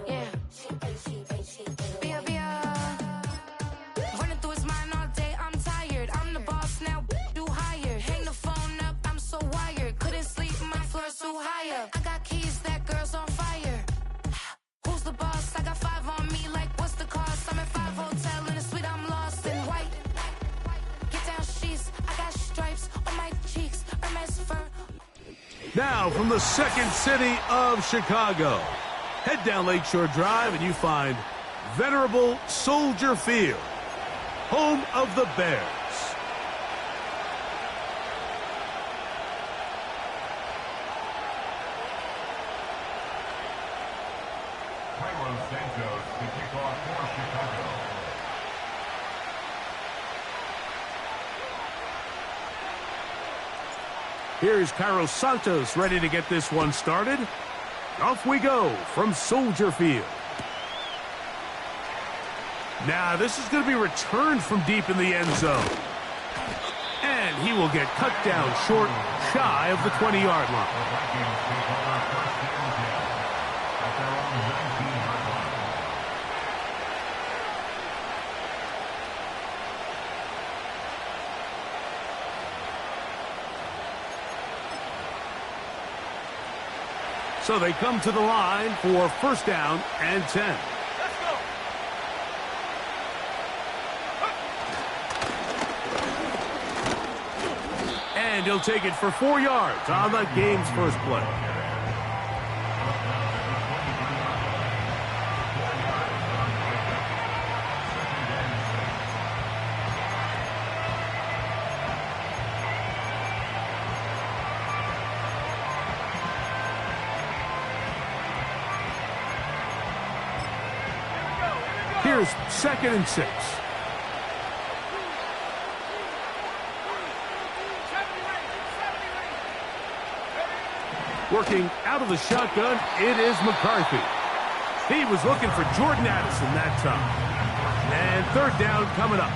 Yeah. Running through his mind all day, I'm tired. I'm the boss now, do higher. Hang the phone up, I'm so wired. Couldn't sleep, my floor's too higher. I got keys, that girl's on fire. Who's the boss? I got 5 on me, like what's the cost? I'm at 5 hotel in a suite, I'm lost in white. Get down sheets, I got stripes on my cheeks, Hermes fur. Now from the second city of Chicago, head down Lakeshore Drive and you find venerable Soldier Field, home of the Bears. Santos to kick off for Chicago. Here's Cairo Santos ready to get this one started. Off we go from Soldier Field. Now this is going to be returned from deep in the end zone. And he will get cut down short, shy of the 20-yard line. So they come to the line for first down and 10. Let's go. And he'll take it for 4 yards on the game's first play. Here's 2nd and 6. Working out of the shotgun, it is McCarthy. He was looking for Jordan Addison that time. And 3rd down coming up.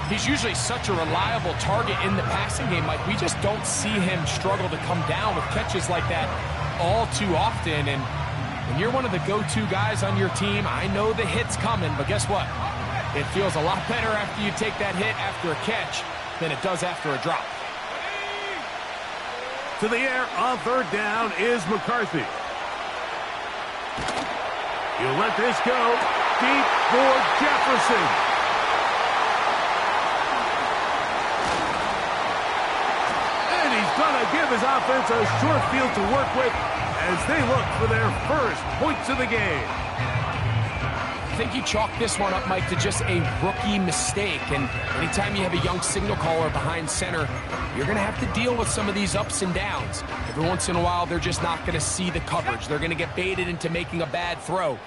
He's usually such a reliable target in the passing game. Like, we just don't see him struggle to come down with catches like that all too often. And when you're one of the go-to guys on your team, I know the hit's coming, but guess what? It feels a lot better after you take that hit after a catch than it does after a drop. To the air on 3rd down is McCarthy. He'll let this go deep for Jefferson. And he's going to give his offense a short field to work with as they look for their first points of the game. I think you chalk this one up, Mike, to just a rookie mistake. And anytime you have a young signal caller behind center, you're going to have to deal with some of these ups and downs. Every once in a while, they're just not going to see the coverage. They're going to get baited into making a bad throw.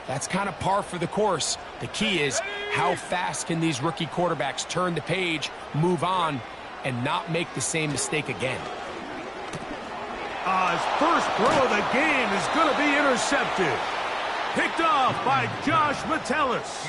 That's kind of par for the course. The key is how fast can these rookie quarterbacks turn the page, move on, and not make the same mistake again. His first throw of the game is going to be intercepted. Picked off by Josh Metellus.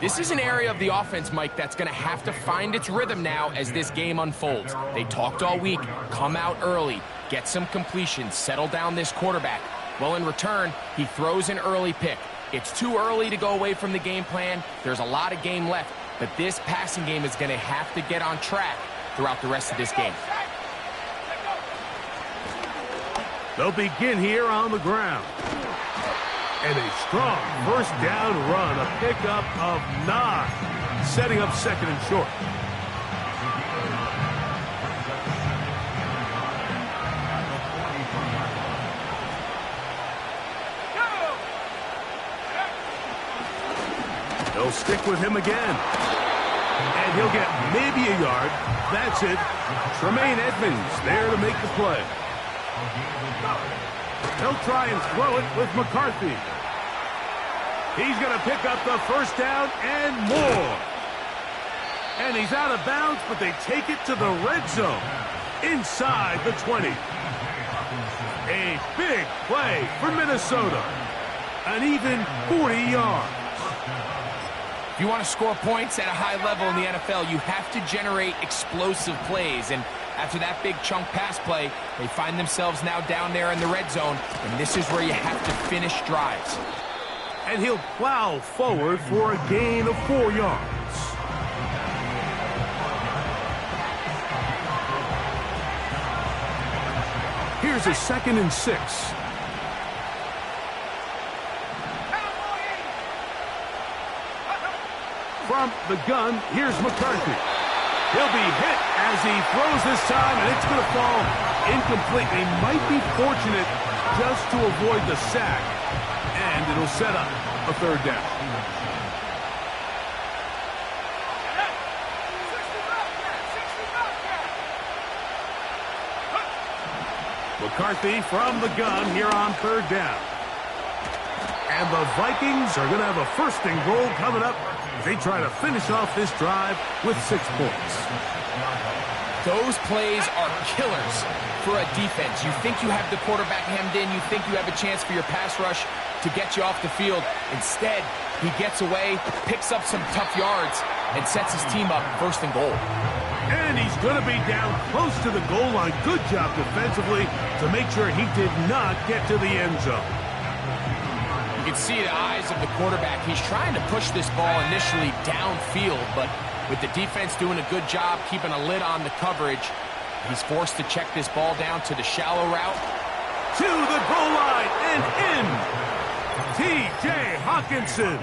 This is an area of the offense, Mike, that's going to have to find its rhythm now as this game unfolds. They talked all week, come out early, get some completions, settle down this quarterback. Well, in return, he throws an early pick. It's too early to go away from the game plan. There's a lot of game left, but this passing game is going to have to get on track throughout the rest of this game. They'll begin here on the ground. And a strong first down run, a pickup of 9, setting up 2nd and short. They'll stick with him again. And he'll get maybe a yard. That's it. Tremaine Edmonds there to make the play. He'll try and throw it with McCarthy. He's going to pick up the first down and more. And he's out of bounds, but they take it to the red zone inside the 20. A big play for Minnesota. An even 40 yards. If you want to score points at a high level in the NFL, you have to generate explosive plays. And After that big chunk pass play, they find themselves now down there in the red zone, and this is where you have to finish drives. And he'll plow forward for a gain of 4 yards. Here's a 2nd and 6. From the gun, here's McCarthy. He'll be hit as he throws this time, and it's going to fall incomplete. They might be fortunate just to avoid the sack, and it'll set up a 3rd down. McCarthy from the gun here on 3rd down. And the Vikings are going to have a 1st and goal coming up. They try to finish off this drive with 6 points. Those plays are killers for a defense. You think you have the quarterback hemmed in. You think you have a chance for your pass rush to get you off the field. Instead, he gets away, picks up some tough yards, and sets his team up 1st and goal. And he's going to be down close to the goal line. Good job defensively to make sure he did not get to the end zone. You can see the eyes of the quarterback. He's trying to push this ball initially downfield, but with the defense doing a good job keeping a lid on the coverage, he's forced to check this ball down to the shallow route. To the goal line and in. T.J. Hawkinson.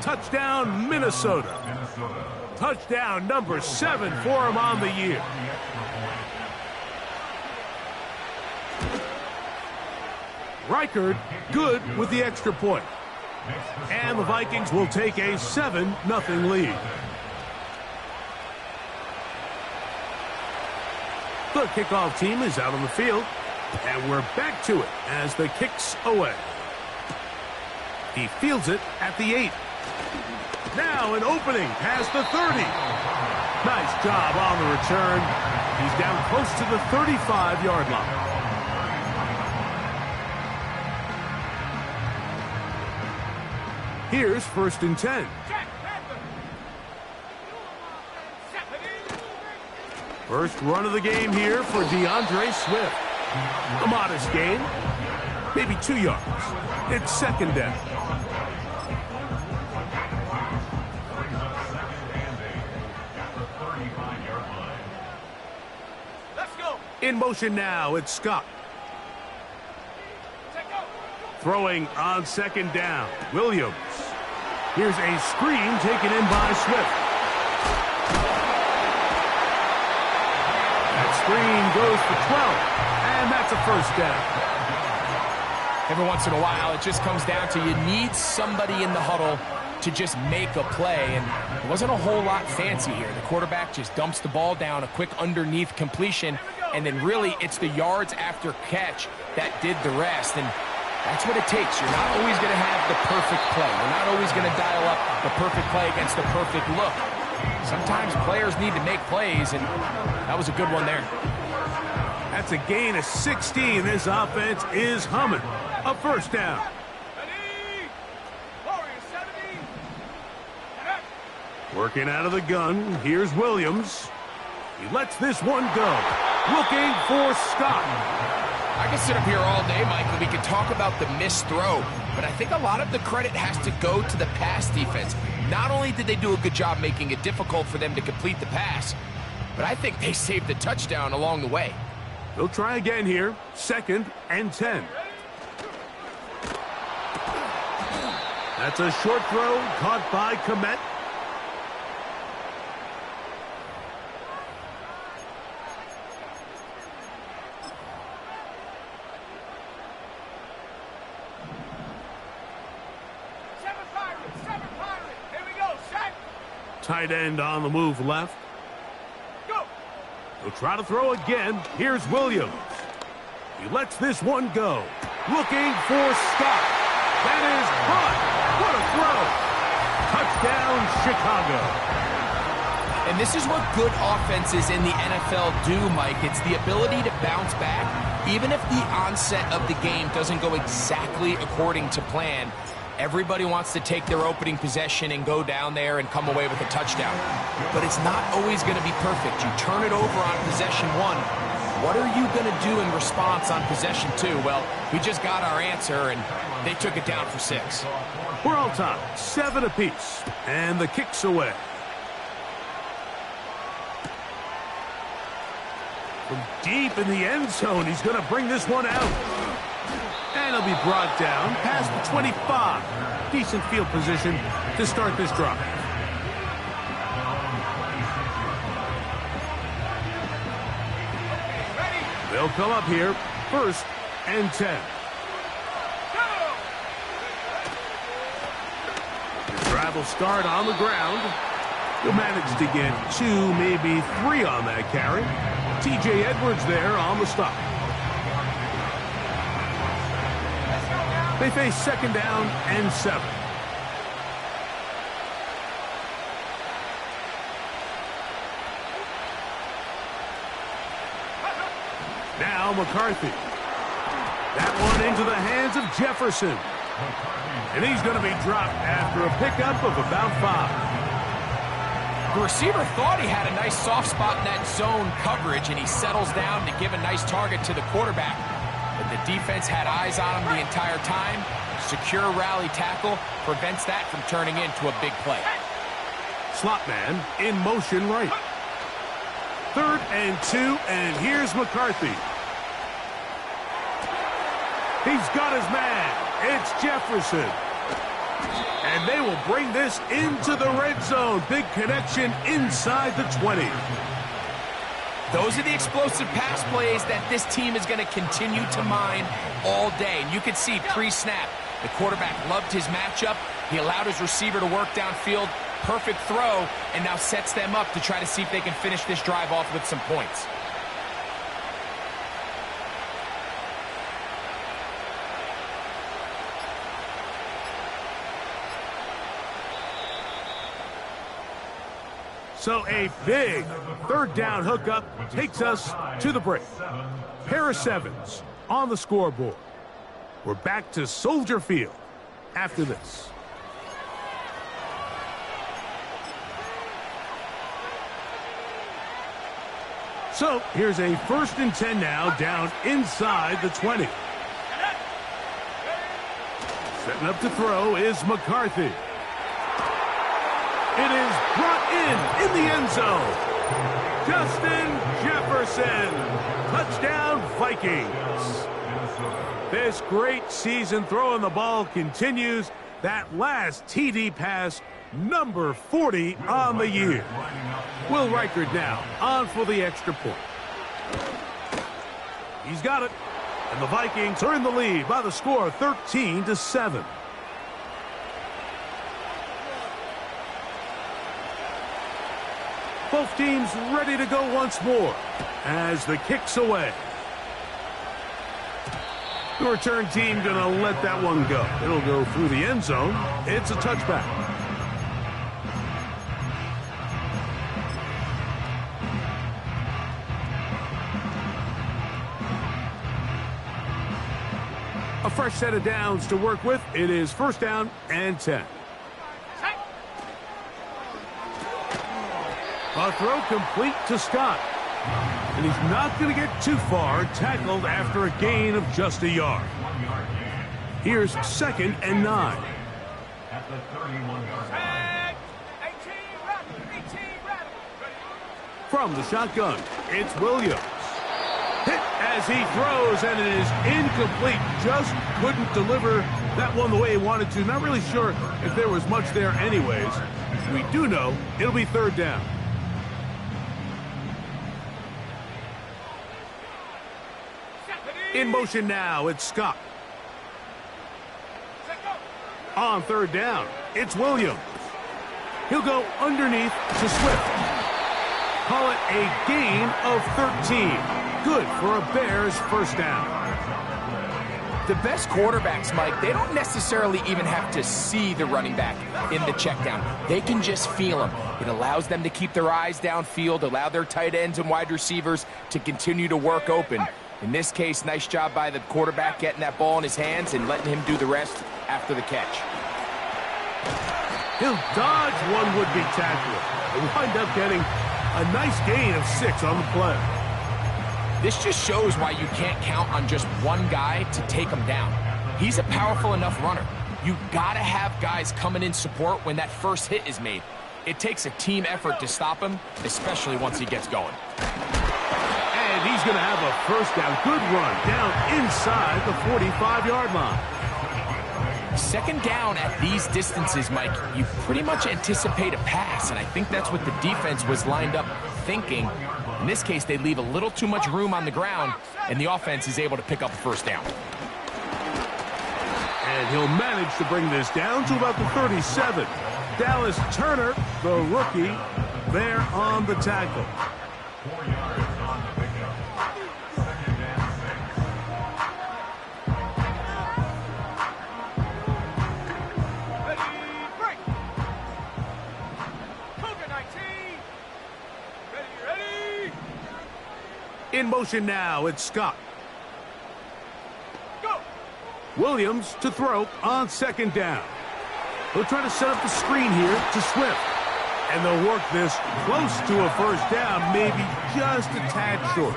Touchdown, Minnesota. Touchdown number 7 for him on the year. Reichard good with the extra point. And the Vikings will take a 7-0 lead. The kickoff team is out on the field, and we're back to it as the kick's away. He fields it at the 8. Now an opening past the 30. Nice job on the return. He's down close to the 35-yard line. Here's 1st and 10. First run of the game here for DeAndre Swift. A modest gain, maybe 2 yards. It's 2nd down. In motion now, it's Scott. Throwing on 2nd down, Williams. Here's a screen taken in by Swift. That screen goes for 12, and that's a 1st down. Every once in a while, it just comes down to you need somebody in the huddle to just make a play, and it wasn't a whole lot fancy here. The quarterback just dumps the ball down, a quick underneath completion, and then really it's the yards after catch that did the rest, and that's what it takes. You're not always going to have the perfect play. You're not always going to dial up the perfect play against the perfect look. Sometimes players need to make plays, and that was a good one there. That's a gain of 16. This offense is humming. A 1st down. Working out of the gun, here's Williams. He lets this one go. Looking for Scott. I can sit up here all day, Mike, and we can talk about the missed throw, but I think a lot of the credit has to go to the pass defense. Not only did they do a good job making it difficult for them to complete the pass, but I think they saved the touchdown along the way. They'll try again here. 2nd and 10. That's a short throw caught by Komet. Tight end on the move left. Go. He'll try to throw again. Here's Williams. He lets this one go. Looking for Scott. That is caught. What a throw. Touchdown, Chicago. And this is what good offenses in the NFL do, Mike. It's the ability to bounce back, even if the onset of the game doesn't go exactly according to plan. Everybody wants to take their opening possession and go down there and come away with a touchdown. But it's not always going to be perfect. You turn it over on possession 1. What are you going to do in response on possession 2? Well, we just got our answer, and they took it down for 6. We're all tied, 7 apiece, and the kick's away. From deep in the end zone, he's going to bring this one out. And he'll be brought down past the 25. Decent field position to start this drive. They'll come up here, 1st and 10. The drive will start on the ground. He'll manage to get 2, maybe 3 on that carry. T.J. Edwards there on the stop. They face 2nd down and 7. Now McCarthy. That one into the hands of Jefferson. And he's going to be dropped after a pickup of about 5. The receiver thought he had a nice soft spot in that zone coverage, and he settles down to give a nice target to the quarterback. But the defense had eyes on him the entire time. Secure rally tackle prevents that from turning into a big play. Slot man in motion right. 3rd and 2, and here's McCarthy. He's got his man. It's Jefferson. And they will bring this into the red zone. Big connection inside the 20. Those are the explosive pass plays that this team is going to continue to mine all day. And you can see pre-snap, the quarterback loved his matchup. He allowed his receiver to work downfield. Perfect throw, and now sets them up to try to see if they can finish this drive off with some points. So a big 3rd down hookup takes us to the break. Pair of 7s on the scoreboard. We're back to Soldier Field after this. So here's a 1st and 10 now down inside the 20. Setting up to throw is McCarthy. It is brought in the end zone. Justin Jefferson. Touchdown, Vikings. This great season throwing the ball continues. That last TD pass, number 40 on the year. Will Reichard now on for the extra point. He's got it. And the Vikings are in the lead by the score of 13-7. Both teams ready to go once more as the kick's away. The return team going to let that one go. It'll go through the end zone. It's a touchback. A fresh set of downs to work with. It is 1st down and 10. A throw complete to Scott. And he's not going to get too far, tackled after a gain of just a yard. Here's 2nd and 9. At the 31-yard line. From the shotgun, it's Williams. Hit as he throws, and it is incomplete. Just couldn't deliver that one the way he wanted to. Not really sure if there was much there anyways. We do know it'll be 3rd down. In motion now, it's Scott. On 3rd down, it's Williams. He'll go underneath to Swift. Call it a gain of 13. Good for a Bears 1st down. The best quarterbacks, Mike, they don't necessarily even have to see the running back in the check down. They can just feel him. It allows them to keep their eyes downfield, allow their tight ends and wide receivers to continue to work open. In this case, nice job by the quarterback getting that ball in his hands and letting him do the rest after the catch. He'll dodge one would-be tackler and wind up getting a nice gain of 6 on the play. This just shows why you can't count on just one guy to take him down. He's a powerful enough runner. You gotta have guys coming in support when that first hit is made. It takes a team effort to stop him, especially once he gets going. And he's gonna have a first down. Good run down inside the 45-yard line. Second down at these distances, Mike, you pretty much anticipate a pass, and I think that's what the defense was lined up thinking. In this case, they leave a little too much room on the ground, and the offense is able to pick up a first down. And he'll manage to bring this down to about the 37. Dallas Turner, the rookie, there on the tackle. 4 yards on the pickup. Second down, 6. Ready, break. Cougar 19. Ready. In motion now, it's Scott. Go. Williams to throw on second down. They'll try to set up the screen here to Swift. And they'll work this close to a first down, maybe just a tad short.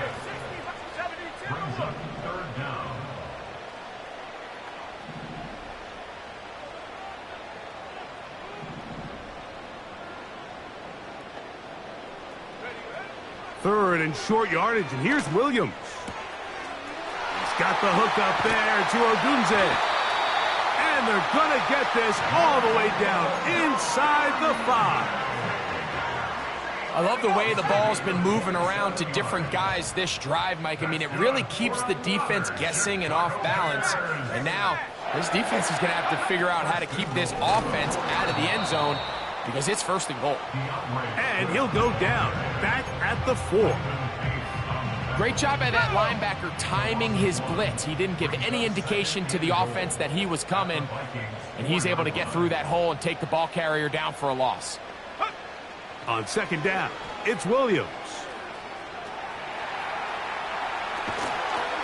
72. Brings up third down. Third and short yardage, and here's Williams. He's got the hook up there to Odunze. And they're going to get this all the way down inside the 5. I love the way the ball's been moving around to different guys this drive, Mike. I mean, it really keeps the defense guessing and off balance. And now, this defense is going to have to figure out how to keep this offense out of the end zone because it's first and goal. And he'll go down, back at the 4. Great job by that linebacker timing his blitz. He didn't give any indication to the offense that he was coming, and he's able to get through that hole and take the ball carrier down for a loss. On second down, it's Williams.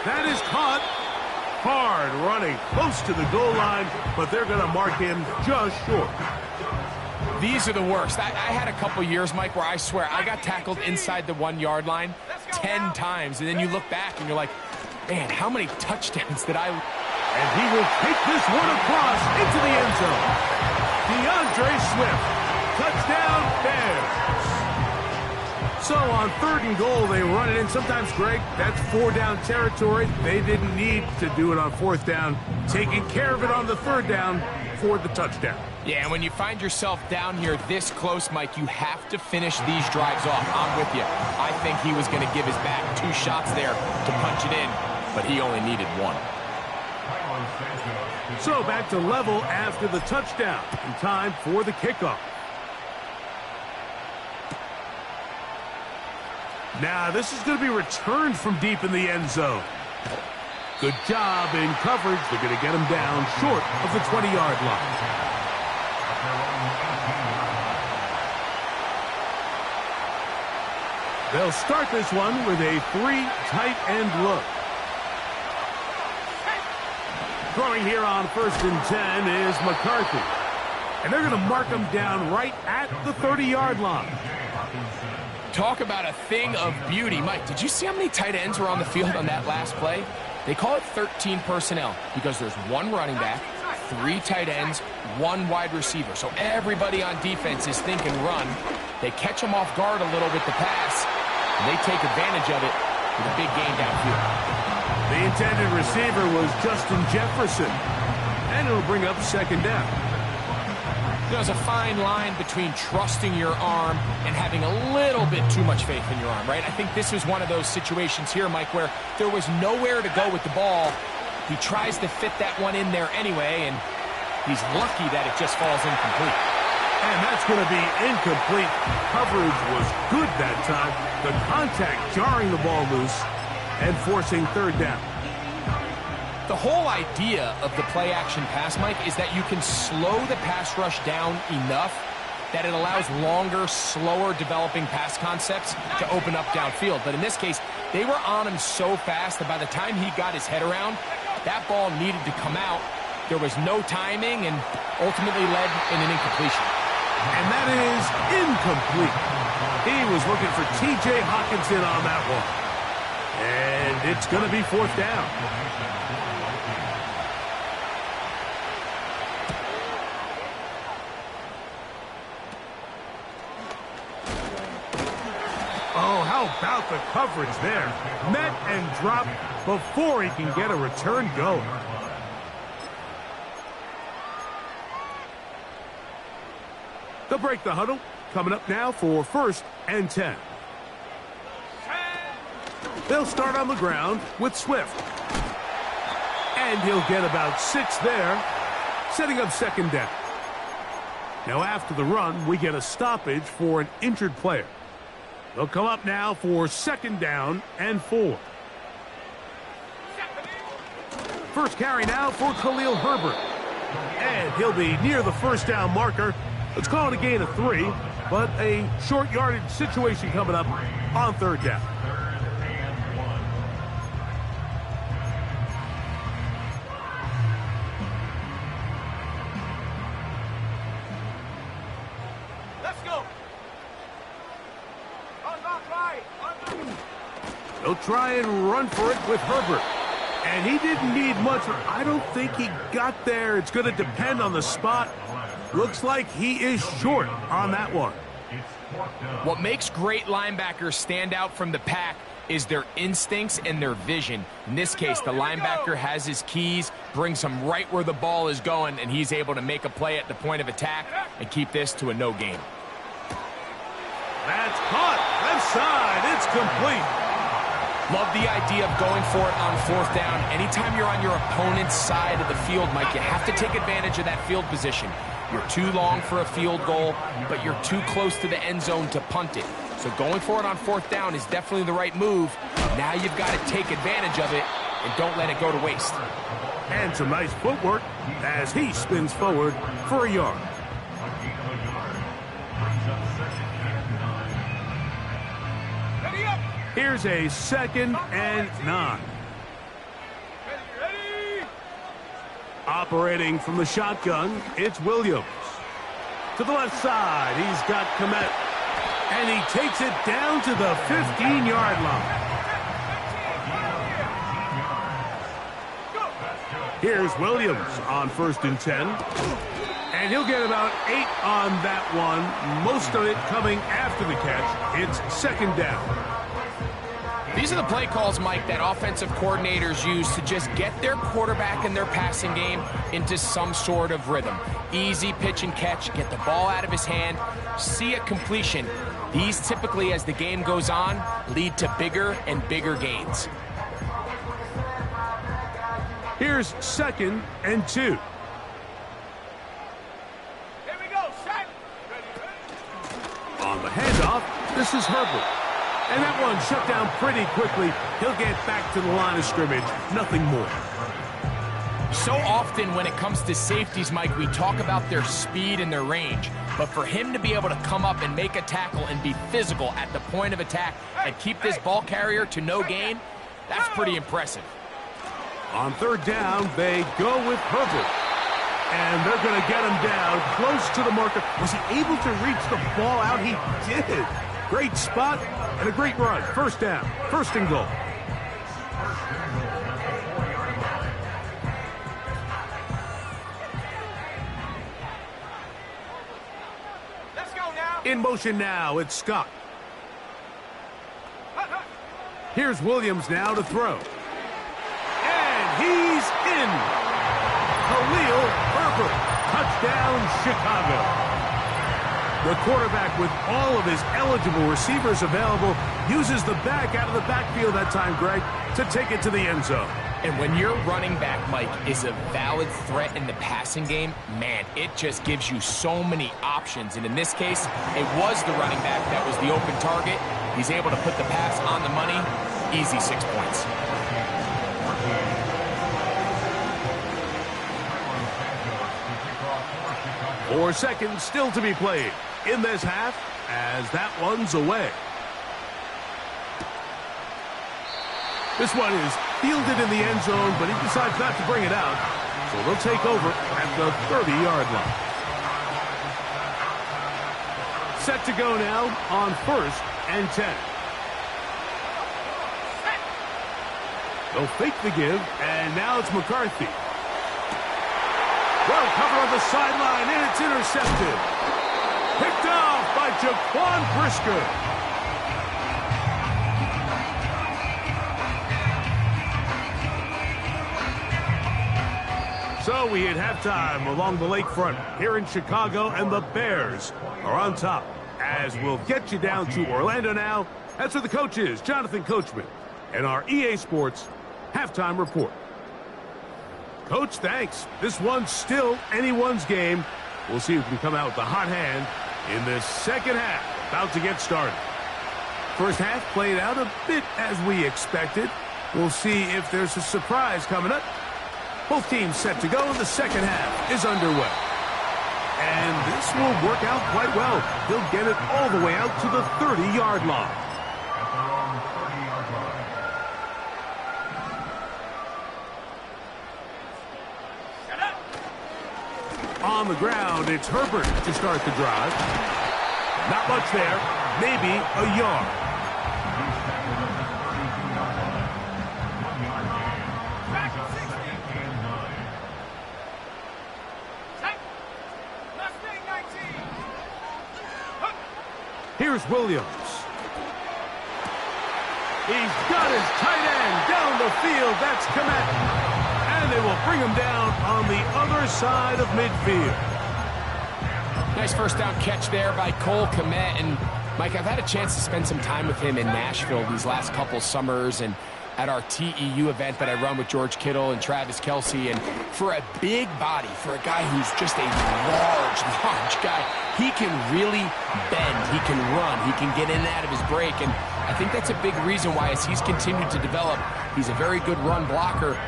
That is caught. Hard running close to the goal line, but they're going to mark him just short. These are the worst. I had a couple years, Mike, where I swear I got tackled inside the 1-yard line 10 times, and then you look back and you're like, man, how many touchdowns did I... And he will take this one across into the end zone. DeAndre Swift. Touchdown, Bears. So on third and goal, they run it in. Sometimes, Greg, that's 4-down territory. They didn't need to do it on fourth down. Taking care of it on the third down for the touchdown. Yeah, and when you find yourself down here this close, Mike, you have to finish these drives off. I'm with you. I think he was going to give his back 2 shots there to punch it in, but he only needed 1. So back to level after the touchdown. In time for the kickoff. Now, this is going to be returned from deep in the end zone. Good job in coverage. They're going to get him down short of the 20-yard line. They'll start this one with a 3 tight end look. Throwing here on 1st and 10 is McCarthy. And they're going to mark him down right at the 30-yard line. Talk about a thing of beauty. Mike, did you see how many tight ends were on the field on that last play? They call it 13 personnel because there's 1 running back, 3 tight ends, 1 wide receiver. So everybody on defense is thinking run. They catch them off guard a little with the pass, and they take advantage of it with a big gain downfield. The intended receiver was Justin Jefferson, and it'll bring up second down. There's a fine line between trusting your arm and having a little bit too much faith in your arm, right? I think this is one of those situations here, Mike, where there was nowhere to go with the ball. He tries to fit that one in there anyway, and he's lucky that it just falls incomplete. And that's going to be incomplete. Coverage was good that time. The contact jarring the ball loose and forcing third down. The whole idea of the play-action pass, Mike, is that you can slow the pass rush down enough that it allows longer, slower developing pass concepts to open up downfield. But in this case, they were on him so fast that by the time he got his head around, that ball needed to come out. There was no timing and ultimately led in an incompletion. And that is incomplete. He was looking for T.J. Hockenson on that one. And it's going to be 4th down. Oh, how about the coverage there? Met and dropped before he can get a return going. They'll break the huddle. Coming up now for 1st and 10. They'll start on the ground with Swift. And he'll get about 6 there, setting up 2nd down. Now after the run, we get a stoppage for an injured player. They'll come up now for 2nd down and 4. First carry now for Khalil Herbert. And he'll be near the 1st down marker. Let's call it a gain of 3, but a short yardage situation coming up on 3rd down. Let's go. They'll try and run for it with Herbert. And he didn't need much. I don't think he got there. It's going to depend on the spot. Looks like he is short on that one. What makes great linebackers stand out from the pack is their instincts and their vision. In this case, the linebacker has his keys, brings him right where the ball is going, and he's able to make a play at the point of attack and keep this to a no gain. That's caught. Left side. It's complete. Love the idea of going for it on 4th down. Anytime you're on your opponent's side of the field, Mike, you have to take advantage of that field position. You're too long for a field goal, but you're too close to the end zone to punt it. So going for it on 4th down is definitely the right move. Now you've got to take advantage of it and don't let it go to waste. And some nice footwork as he spins forward for a yard. Here's a 2nd and 9. Ready. Operating from the shotgun, it's Williams. To the left side, he's got Komet. And he takes it down to the 15-yard line. Here's Williams on 1st and 10. And he'll get about 8 on that one. Most of it coming after the catch. It's 2nd down. These are the play calls, Mike, that offensive coordinators use to just get their quarterback and their passing game into some sort of rhythm. Easy pitch and catch, get the ball out of his hand, see a completion. These typically, as the game goes on, lead to bigger and bigger gains. Here's 2nd and 2. Here we go. Set. Ready. On the handoff, this is Herbert. And that one shut down pretty quickly. He'll get back to the line of scrimmage. Nothing more. So often when it comes to safeties, Mike, we talk about their speed and their range. But for him to be able to come up and make a tackle and be physical at the point of attack and keep this ball carrier to no gain, that's pretty impressive. On 3rd down, they go with Herbert. And they're going to get him down close to the marker. Was he able to reach the ball out? He did. Great spot and a great run. 1st down, 1st and goal. Let's go now. In motion now, it's Scott. Here's Williams now to throw. And he's in. Khalil Herbert. Touchdown, Chicago. The quarterback, with all of his eligible receivers available, uses the back out of the backfield that time, Greg, to take it to the end zone. And when your running back, Mike, is a valid threat in the passing game, man, it just gives you so many options. And in this case, it was the running back that was the open target. He's able to put the pass on the money. Easy 6 points. Four seconds still to be played in this half as that one's away. This one is fielded in the end zone, but he decides not to bring it out. So they'll take over at the 30-yard line. set to go now on 1st and 10. They'll fake the give, and now it's McCarthy. Well covered on the sideline, and it's intercepted. Picked off by Jaquan Brisker. So we hit halftime along the lakefront here in Chicago, and the Bears are on top. As we'll get you down to Orlando now. That's where the coach is, Jonathan Coachman, and our EA Sports halftime report. Coach, thanks. This one's still anyone's game. We'll see who can come out with the hot hand in this second half. About to get started. First half played out a bit as we expected. We'll see if there's a surprise coming up. Both teams set to go, and the second half is underway. And this will work out quite well. They'll get it all the way out to the 30-yard line. At their own 30-yard line. On the ground, it's Herbert to start the drive. Not much there, maybe a yard. Here's Williams. He's got his tight end down the field. That's Komet. And they will bring him down on the other side of midfield. Nice first down catch there by Cole Komet. And, Mike, I've had a chance to spend some time with him in Nashville these last couple summers and at our TEU event that I run with George Kittle and Travis Kelce. And for a big body, for a guy who's just a large guy, he can really bend, he can run, he can get in and out of his break. And I think that's a big reason why, as he's continued to develop, he's a very good run blocker.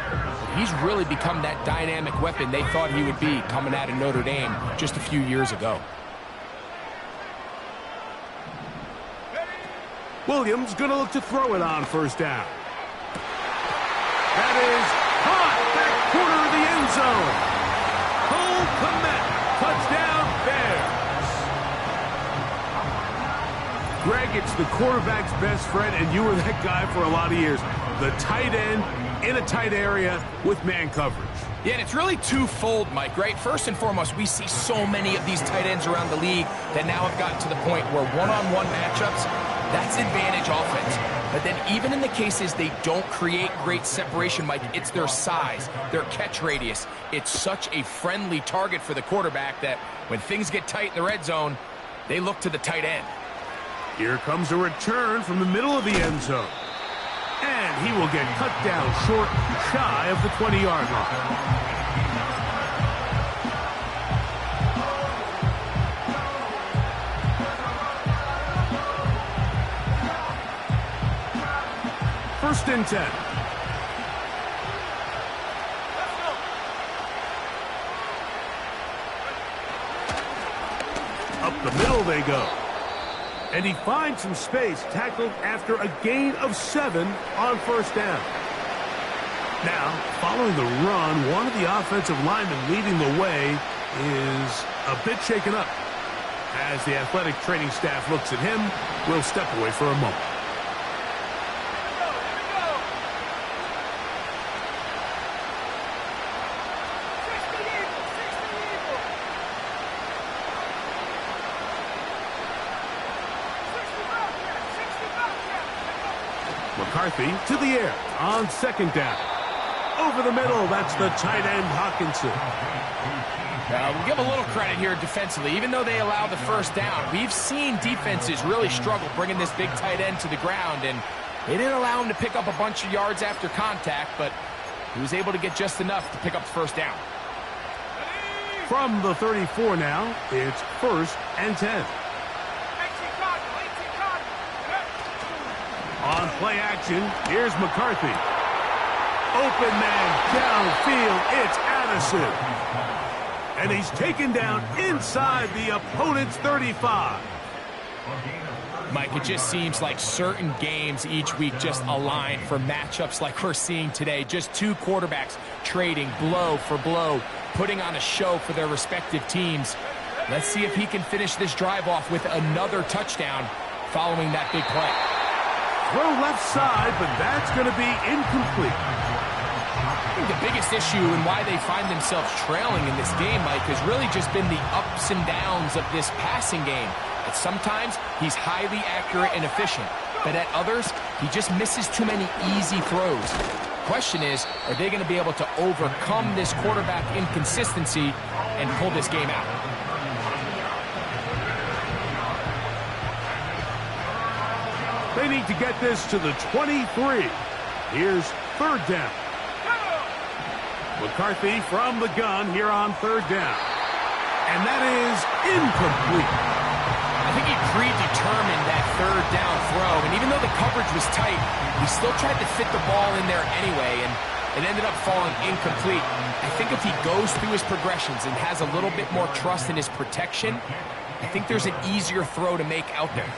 He's really become that dynamic weapon they thought he would be coming out of Notre Dame just a few years ago. Williams going to look to throw it on first down. That is caught back corner of the end zone. Cole Komet, touchdown Bears. Greg, it's the quarterback's best friend, and you were that guy for a lot of years. The tight end in a tight area with man coverage. Yeah, and it's really twofold, Mike, right? First and foremost, we see so many of these tight ends around the league that now have gotten to the point where one-on-one matchups, that's advantage offense. But then even in the cases they don't create great separation, Mike, it's their size, their catch radius. It's such a friendly target for the quarterback that when things get tight in the red zone, they look to the tight end. Here comes a return from the middle of the end zone. And he will get cut down short, shy of the 20-yard line. First and 10. Up the middle they go. And he finds some space, tackled after a gain of 7 on first down. Now, following the run, one of the offensive linemen leading the way is a bit shaken up. As the athletic training staff looks at him, we'll step away for a moment. McCarthy to the air on second down. Over the middle, that's the tight end Hawkinson. We'll give a little credit here defensively. Even though they allowed the first down, we've seen defenses really struggle bringing this big tight end to the ground, and they didn't allow him to pick up a bunch of yards after contact, but he was able to get just enough to pick up the first down. From the 34 now, it's first and 10. On play action, here's McCarthy. Open man downfield, it's Addison. And he's taken down inside the opponent's 35. Mike, it just seems like certain games each week just align for matchups like we're seeing today. Just two quarterbacks trading blow for blow, putting on a show for their respective teams. Let's see if he can finish this drive off with another touchdown following that big play. Throw left side, but that's going to be incomplete. I think the biggest issue and why they find themselves trailing in this game, Mike, has really just been the ups and downs of this passing game. At sometimes, he's highly accurate and efficient, but at others, he just misses too many easy throws. Question is, are they going to be able to overcome this quarterback inconsistency and pull this game out? They need to get this to the 23. Here's third down. McCarthy from the gun here on third down. And that is incomplete. I think he predetermined that third down throw, and even though the coverage was tight, he still tried to fit the ball in there anyway, and it ended up falling incomplete. I think if he goes through his progressions and has a little bit more trust in his protection, I think there's an easier throw to make out there.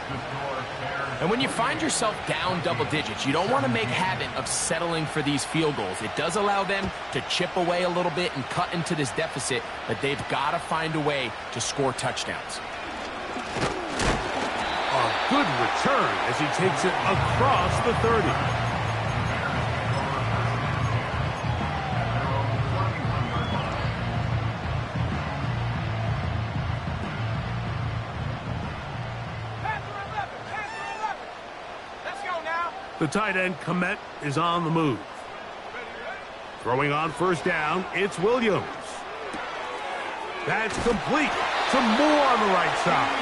And when you find yourself down double digits, you don't want to make habit of settling for these field goals. It does allow them to chip away a little bit and cut into this deficit, but they've got to find a way to score touchdowns. A good return as he takes it across the 30. The tight end, Komet, is on the move. Throwing on first down, it's Williams. That's complete. Some more on the right side.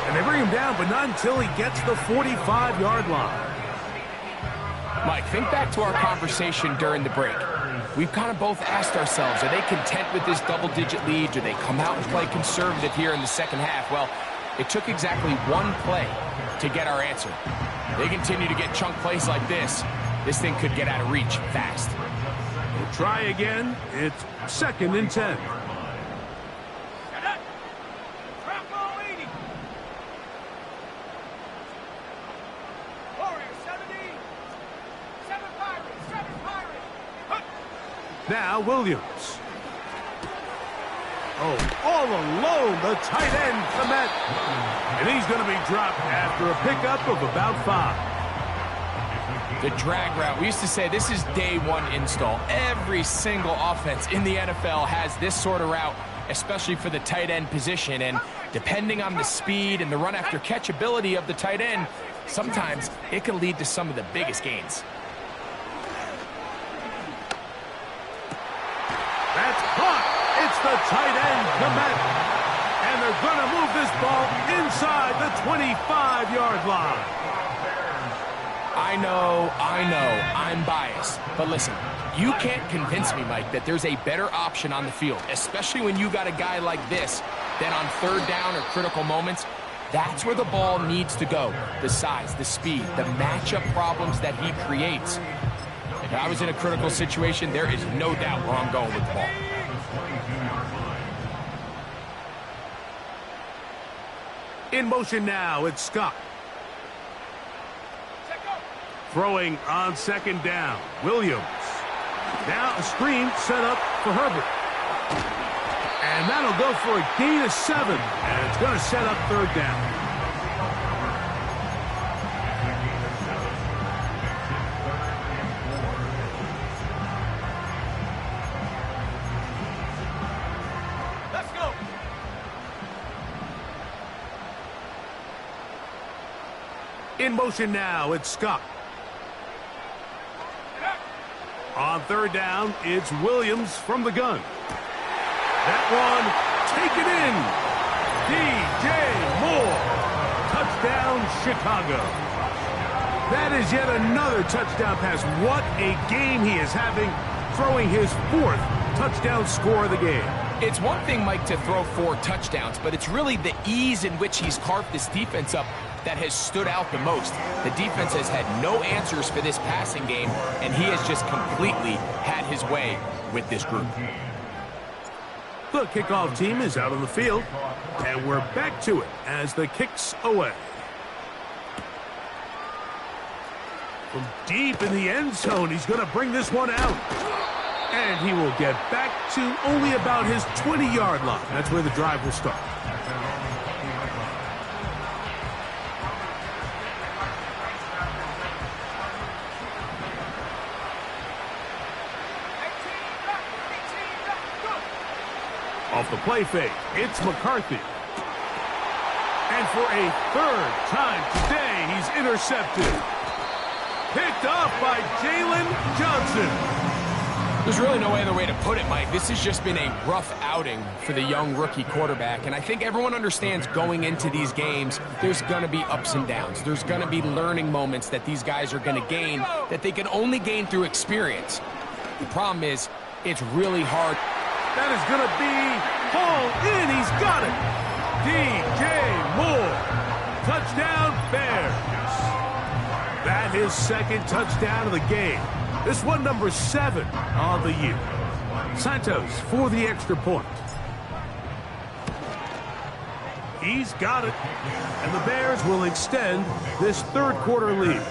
And they bring him down, but not until he gets the 45-yard line. Mike, think back to our conversation during the break. We've kind of both asked ourselves, are they content with this double-digit lead? Do they come out and play conservative here in the second half? Well, it took exactly one play to get our answer. They continue to get chunk plays like this. This thing could get out of reach fast. We'll try again. It's 2nd and 10. Now Williams. Oh, all alone, the tight end, Komet. And he's going to be dropped after a pickup of about 5. The drag route. We used to say this is day one install. Every single offense in the NFL has this sort of route, especially for the tight end position. And depending on the speed and the run after catch ability of the tight end, sometimes it can lead to some of the biggest gains. That's caught. It's the tight end, Komet. And they're going to move this ball inside the 25-yard line. I know, I'm biased. But listen, you can't convince me, Mike, that there's a better option on the field, especially when you got a guy like this, that on third down or critical moments, that's where the ball needs to go. The size, the speed, the matchup problems that he creates. If I was in a critical situation, there is no doubt where I'm going with the ball. In motion now, it's Scott. Throwing on second down, Williams. Now a screen set up for Herbert. And that'll go for a gain of 7. And it's going to set up third down. In motion now, it's Scott. On third down, it's Williams from the gun. That one taken in. DJ Moore. Touchdown, Chicago. That is yet another touchdown pass. What a game he is having, throwing his 4th touchdown score of the game. It's one thing, Mike, to throw 4 touchdowns, but it's really the ease in which he's carved this defense up that has stood out the most. The defense has had no answers for this passing game, and he has just completely had his way with this group. The kickoff team is out on the field, and we're back to it as the kick's away. From deep in the end zone, he's going to bring this one out. And he will get back to only about his 20-yard line. That's where the drive will start. Off the play fake, it's McCarthy. And for a third time today, he's intercepted. Picked off by Jalen Johnson. There's really no other way to put it, Mike. This has just been a rough outing for the young rookie quarterback, and I think everyone understands going into these games, there's going to be ups and downs. There's going to be learning moments that these guys are going to gain that they can only gain through experience. The problem is, it's really hard. That is going to be hauled in. He's got it. DJ Moore. Touchdown, Bears. That is second touchdown of the game. This one, number 7 on the year. Santos for the extra point. He's got it. And the Bears will extend this third quarter lead.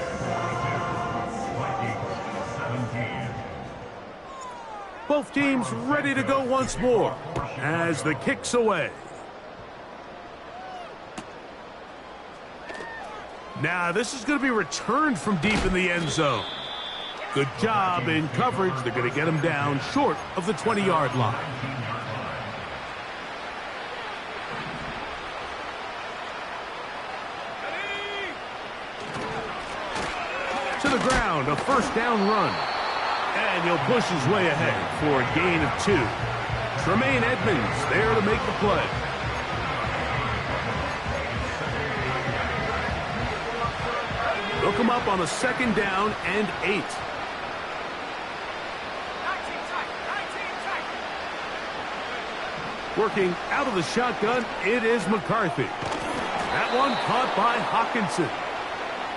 Both teams ready to go once more as the kick's away. Now, this is going to be returned from deep in the end zone. Good job in coverage. They're going to get him down short of the 20-yard line. To the ground, a first down run. And he'll push his way ahead for a gain of 2. Tremaine Edmonds there to make the play. They'll come up on a second down and 8. Working out of the shotgun, it is McCarthy. That one caught by Hawkinson.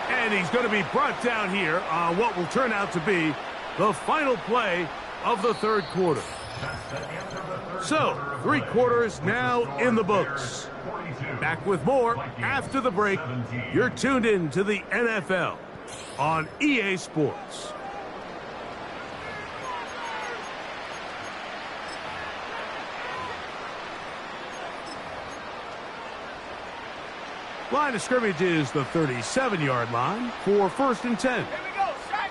And he's going to be brought down here on what will turn out to be the final play of the third quarter. So, 3 quarters now in the books. Back with more after the break. You're tuned in to the NFL on EA Sports. Line of scrimmage is the 37-yard line for 1st and 10. Here we go, set.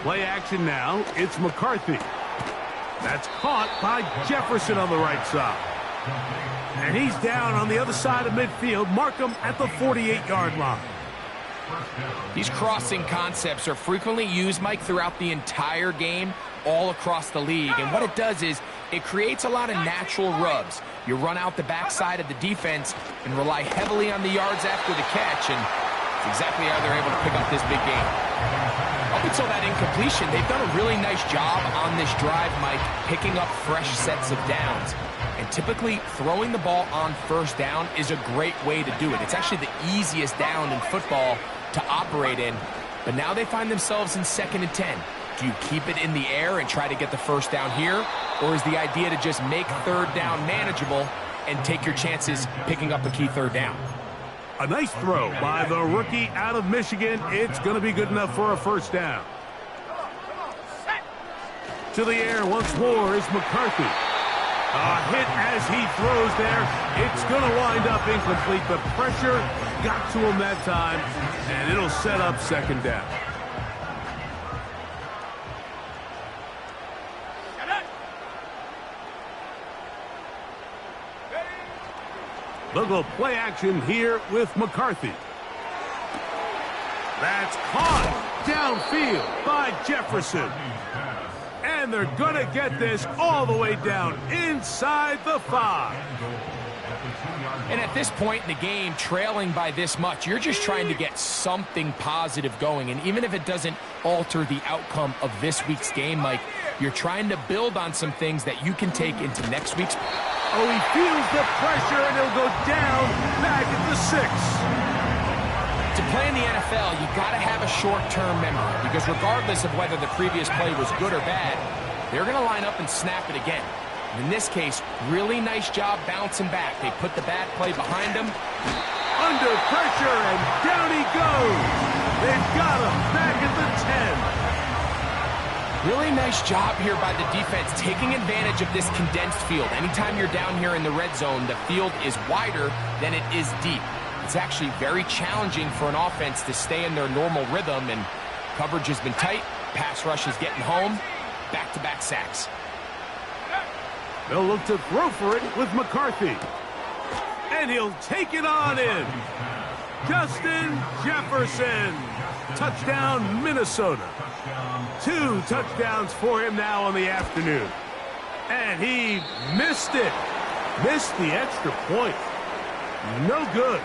Play action now. It's McCarthy. That's caught by Jefferson on the right side. And he's down on the other side of midfield. Mark him at the 48-yard line. These crossing concepts are frequently used, Mike, throughout the entire game, all across the league. And what it does is it creates a lot of natural rubs. You run out the backside of the defense and rely heavily on the yards after the catch, and it's exactly how they're able to pick up this big game. Up until that incompletion, they've done a really nice job on this drive, Mike, picking up fresh sets of downs. And typically, throwing the ball on first down is a great way to do it. It's actually the easiest down in football to operate in. But now they find themselves in 2nd and 10. Do you keep it in the air and try to get the first down here? Or is the idea to just make third down manageable and take your chances picking up a key third down? A nice throw by the rookie out of Michigan. It's going to be good enough for a first down. To the air once more is McCarthy. A hit as he throws there. It's going to wind up incomplete. The pressure got to him that time, and it'll set up 2nd down. They'll go play action here with McCarthy. That's caught downfield by Jefferson. And they're going to get this all the way down inside the 5. And at this point in the game, trailing by this much, you're just trying to get something positive going. And even if it doesn't alter the outcome of this week's game, Mike, you're trying to build on some things that you can take into next week's. Oh, he feels the pressure, and he'll go down back at the 6. To play in the NFL, you got to have a short-term memory, because regardless of whether the previous play was good or bad, they're going to line up and snap it again. And in this case, really nice job bouncing back. They put the bad play behind them. Under pressure, and down he goes. They've got him back at the 10. Really nice job here by the defense, taking advantage of this condensed field. Anytime you're down here in the red zone, the field is wider than it is deep. It's actually very challenging for an offense to stay in their normal rhythm, and coverage has been tight. Pass rush is getting home. Back-to-back sacks. They'll look to throw for it with McCarthy. And he'll take it on in. Justin Jefferson. Touchdown, Minnesota. 2 touchdowns for him now on the afternoon. And he missed it. Missed the extra point. No good.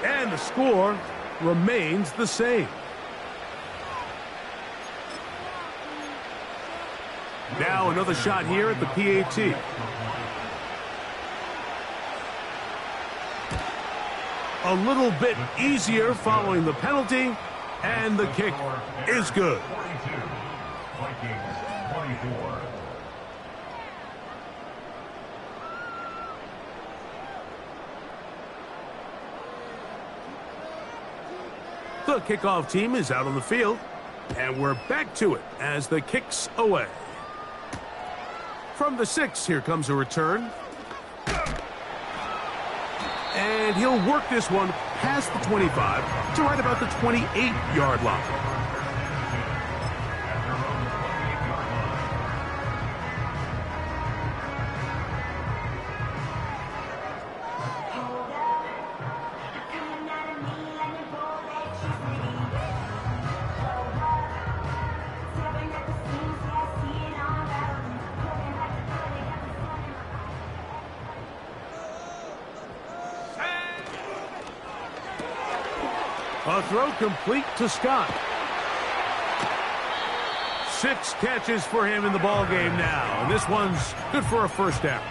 And the score remains the same. Now another shot here at the PAT. A little bit easier following the penalty, and the kick is good. Vikings 24. The kickoff team is out on the field, and we're back to it as the kick's away. From the 6, here comes a return. And he'll work this one past the 25 to right about the 28-yard line. A throw complete to Scott. 6 catches for him in the ball game now, and this one's good for a first down.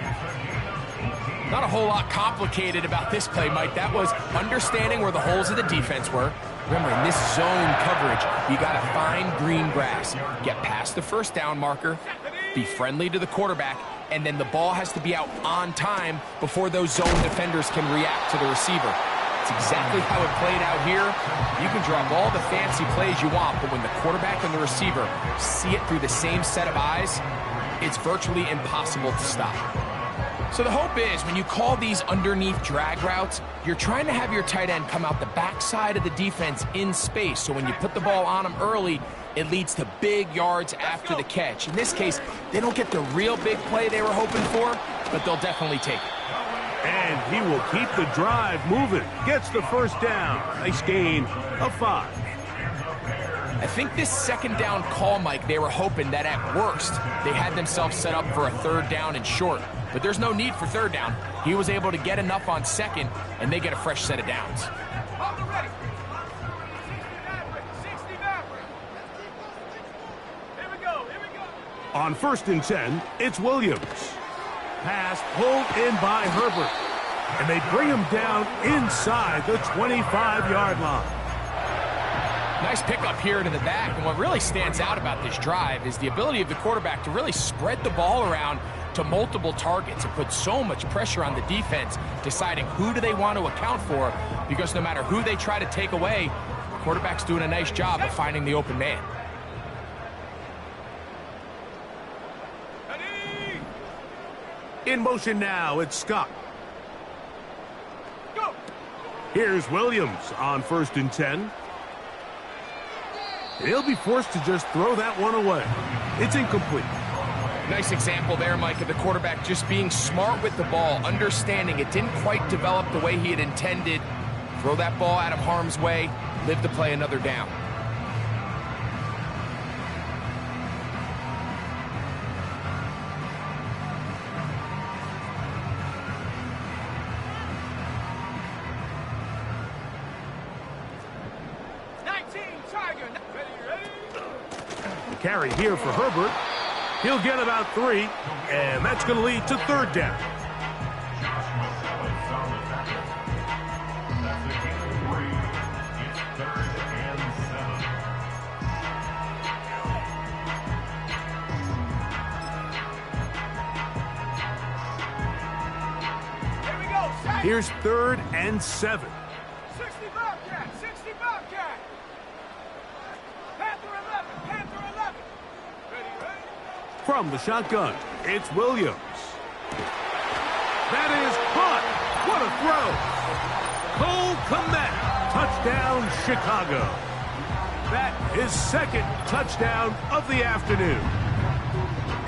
Not a whole lot complicated about this play, Mike. That was understanding where the holes of the defense were. Remember, in this zone coverage, you got to find green grass. Get past the first down marker, be friendly to the quarterback, and then the ball has to be out on time before those zone defenders can react to the receiver. It's exactly how it played out here. You can draw up all the fancy plays you want, but when the quarterback and the receiver see it through the same set of eyes, it's virtually impossible to stop. So the hope is when you call these underneath drag routes, you're trying to have your tight end come out the backside of the defense in space. So when you put the ball on him early, it leads to big yards after the catch. In this case, they don't get the real big play they were hoping for, but they'll definitely take it. And he will keep the drive moving. Gets the first down. Nice gain of 5. I think this second down call, Mike, they were hoping that at worst, they had themselves set up for a third down and short. But there's no need for third down. He was able to get enough on second, and they get a fresh set of downs. On 1st and 10, it's Williams. Pass pulled in by Herbert. And they bring him down inside the 25-yard line. Nice pickup here to the back, and what really stands out about this drive is the ability of the quarterback to really spread the ball around to multiple targets and put so much pressure on the defense, deciding who do they want to account for, because no matter who they try to take away, the quarterback's doing a nice job of finding the open man. In motion now, it's Scott. Here's Williams on 1st and 10. He'll be forced to just throw that one away. It's incomplete. Nice example there, Mike, of the quarterback just being smart with the ball, understanding it didn't quite develop the way he had intended. Throw that ball out of harm's way, live to play another down. Carry here for Herbert. He'll get about 3, and that's going to lead to third down. Here's 3rd and 7. 60 Bobcat, 60 Bobcat. Panther 11, Panther 11. Ready, From the shotgun, it's Williams. That is caught. What a throw. Cole Kmet, touchdown Chicago. That is second touchdown of the afternoon.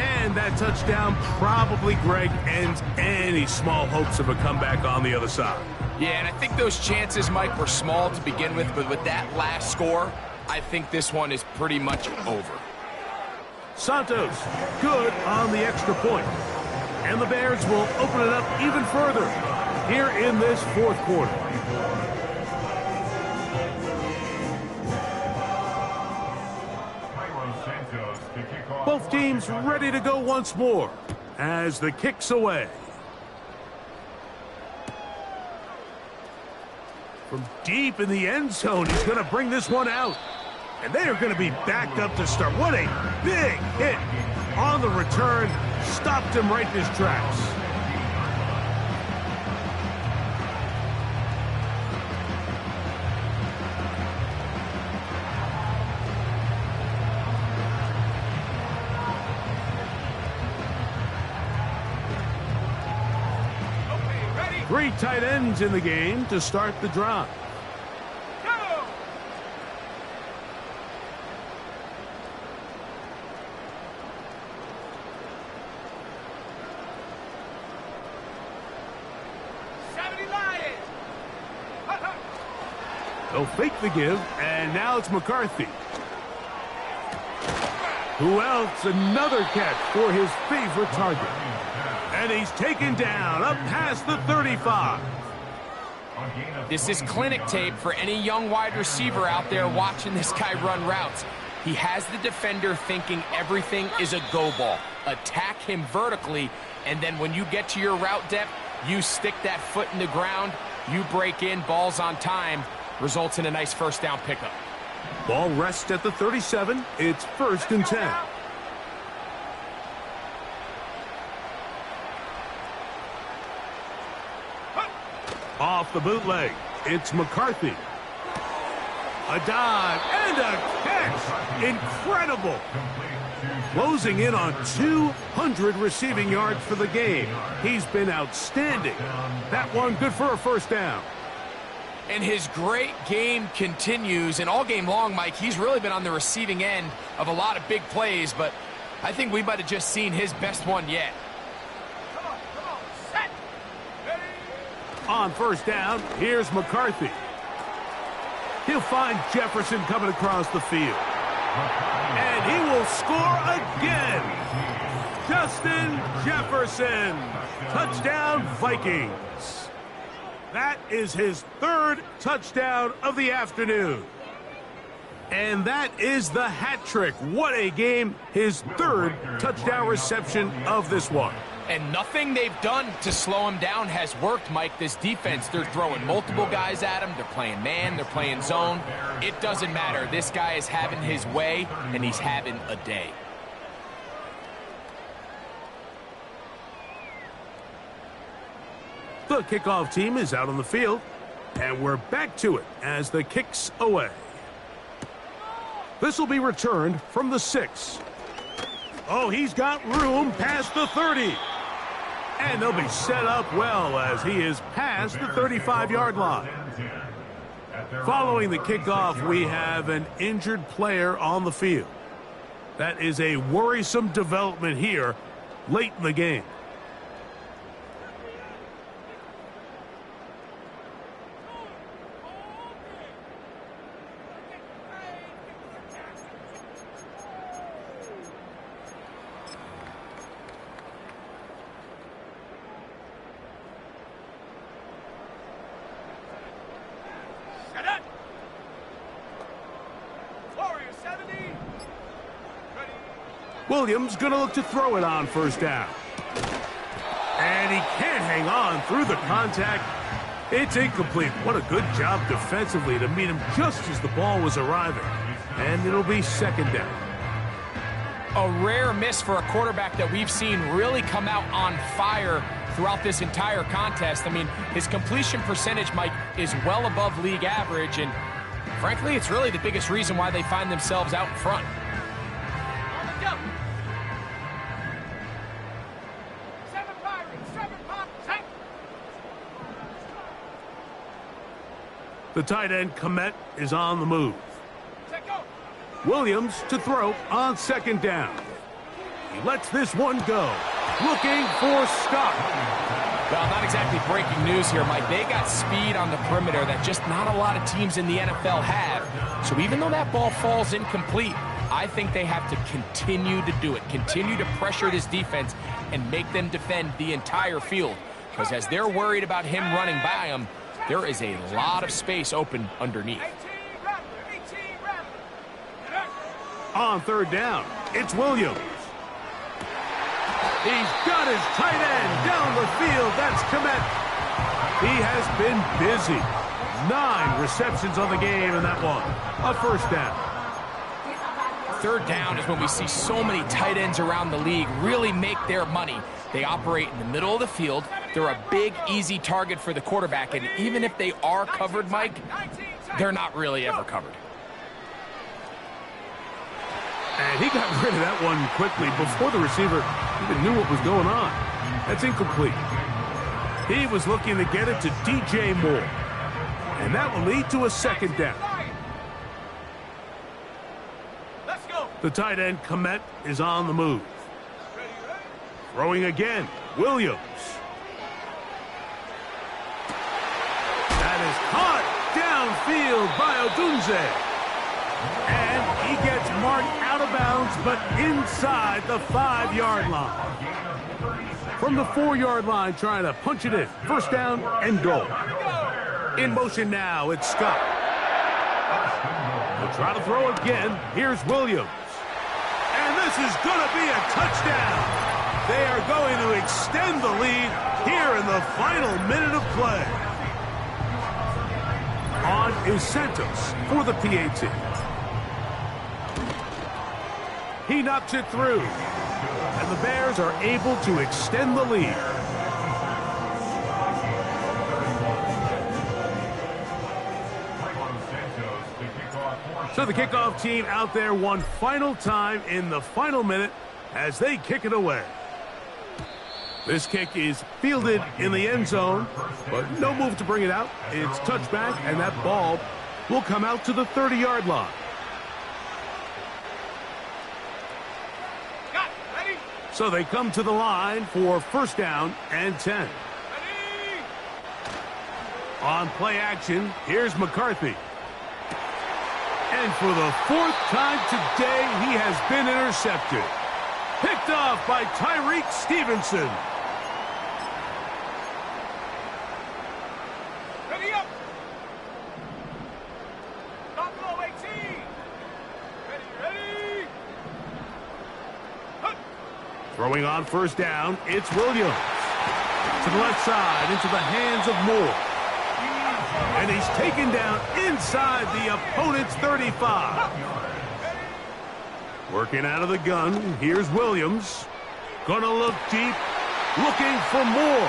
And that touchdown probably, Greg, ends any small hopes of a comeback on the other side. Yeah, and I think those chances, Mike, were small to begin with, but with that last score, I think this one is pretty much over. Santos, good on the extra point. And the Bears will open it up even further here in this fourth quarter. Both teams ready to go once more as the kick's away. From deep in the end zone, he's going to bring this one out. And they are going to be backed up to start. What a big hit on the return. Stopped him right in his tracks. Three tight ends in the game to start the drive. Go! They'll fake the give, and now it's McCarthy. Who else? Another catch for his favorite target. And he's taken down up past the 35. This is clinic tape for any young wide receiver out there watching this guy run routes. He has the defender thinking everything is a go ball. Attack him vertically, and then when you get to your route depth, you stick that foot in the ground, you break in, balls on time, results in a nice first down pickup. Ball rests at the 37. It's 1st and 10. Off the bootleg, it's McCarthy. A dive and a catch. Incredible. Closing in on 200 receiving yards for the game. He's been outstanding. That one good for a first down. And his great game continues, and all game long, Mike, he's really been on the receiving end of a lot of big plays, but I think we might have just seen his best one yet. On first down, here's McCarthy. He'll find Jefferson coming across the field. And he will score again. Justin Jefferson. Touchdown, Vikings. That is his 3rd touchdown of the afternoon. And that is the hat trick. What a game. His 3rd touchdown reception of this one. And nothing they've done to slow him down has worked, Mike. This defense, they're throwing multiple guys at him. They're playing man, they're playing zone. It doesn't matter. This guy is having his way, and he's having a day. The kickoff team is out on the field, and we're back to it as the kick's away. This will be returned from the 6. Oh, he's got room past the 30. And they'll be set up well as he is past the 35-yard line. Following the kickoff, we have an injured player on the field. That is a worrisome development here late in the game. Williams going to look to throw it on first down. And he can't hang on through the contact. It's incomplete. What a good job defensively to meet him just as the ball was arriving. And it'll be 2nd down. A rare miss for a quarterback that we've seen really come out on fire throughout this entire contest. I mean, his completion percentage, Mike, is well above league average, and frankly, it's really the biggest reason why they find themselves out in front. The tight end, Komet, is on the move. Williams to throw on second down. He lets this one go. Looking for stop. Well, not exactly breaking news here, Mike. They got speed on the perimeter that just not a lot of teams in the NFL have. So even though that ball falls incomplete, I think they have to continue to do it. Continue to pressure this defense and make them defend the entire field. Because as they're worried about him running by them, there is a lot of space open underneath. On third down, it's Williams. He's got his tight end down the field. That's Komet. He has been busy. 9 receptions on the game in that one. A first down. Third down is when we see so many tight ends around the league really make their money. They operate in the middle of the field. They're a big, easy target for the quarterback. And even if they are covered, Mike, they're not really ever covered. And he got rid of that one quickly before the receiver even knew what was going on. That's incomplete. He was looking to get it to DJ Moore. And that will lead to a second down. The tight end, Komet, is on the move. Throwing again, Williams. That is caught downfield by Odunze. And he gets marked out of bounds, but inside the 5-yard line. From the 4-yard line, trying to punch it in. First down and goal. In motion now, it's Scott. He'll try to throw again. Here's Williams. And this is going to be a touchdown. They are going to extend the lead here in the final minute of play. On is Santos for the PAT. He knocks it through. And the Bears are able to extend the lead. So the kickoff team out there one final time in the final minute as they kick it away. This kick is fielded in the end zone, but no move to bring it out. It's touchback, and that ball will come out to the 30-yard line. So they come to the line for first down and 10. On play action, here's McCarthy. And for the 4th time today, he has been intercepted. Picked off by Tyreek Stevenson. Ready up. Stop low 18. Ready. Throwing on first down, it's Williams. To the left side, into the hands of Moore. And he's taken down inside the opponent's 35. Working out of the gun, here's Williams. Gonna look deep, looking for more.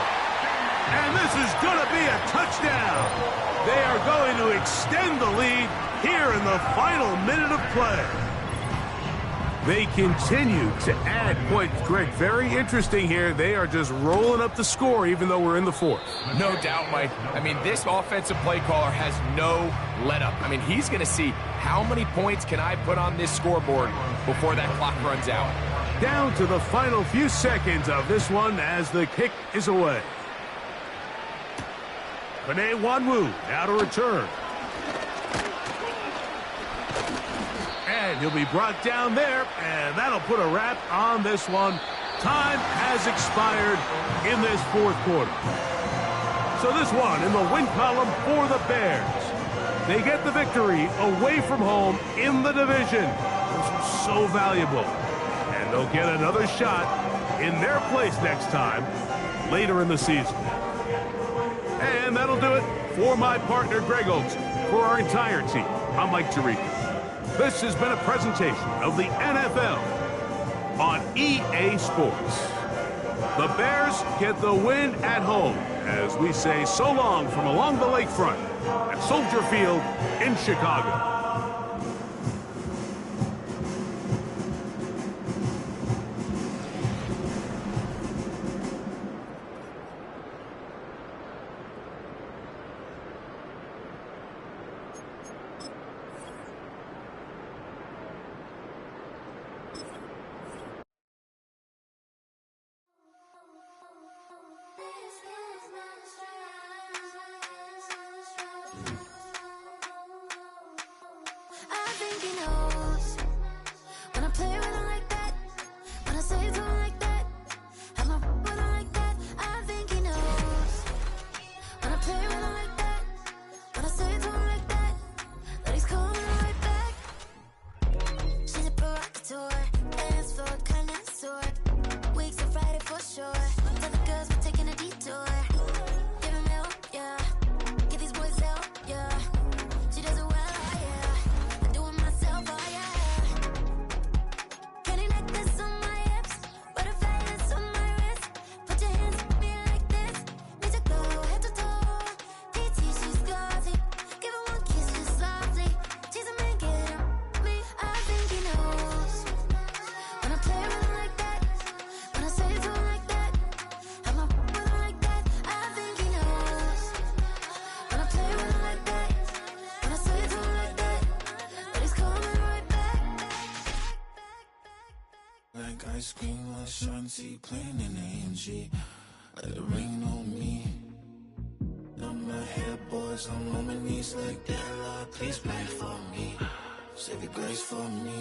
And this is gonna be a touchdown. They are going to extend the lead here in the final minute of play. They continue to add points. Greg, very interesting here. They are just rolling up the score even though we're in the 4th. No doubt, Mike. I mean, this offensive play caller has no let-up. I mean, he's going to see how many points can I put on this scoreboard before that clock runs out. Down to the final few seconds of this one as the kick is away. Panay Wanwu now to return. And he'll be brought down there, and that'll put a wrap on this one. Time has expired in this 4th quarter. So this one in the win column for the Bears. They get the victory away from home in the division. This is so valuable. And they'll get another shot in their place next time later in the season. And that'll do it for my partner, Greg Oaks. For our entire team, I'm Mike Tirico. This has been a presentation of the NFL on EA Sports. The Bears get the win at home as we say so long from along the lakefront at Soldier Field in Chicago. ice cream with Shanti playing in AMG. Let it rain on me. On my head, boys, I'm on my knees like that. Lord, please pray for me. Save your grace for me.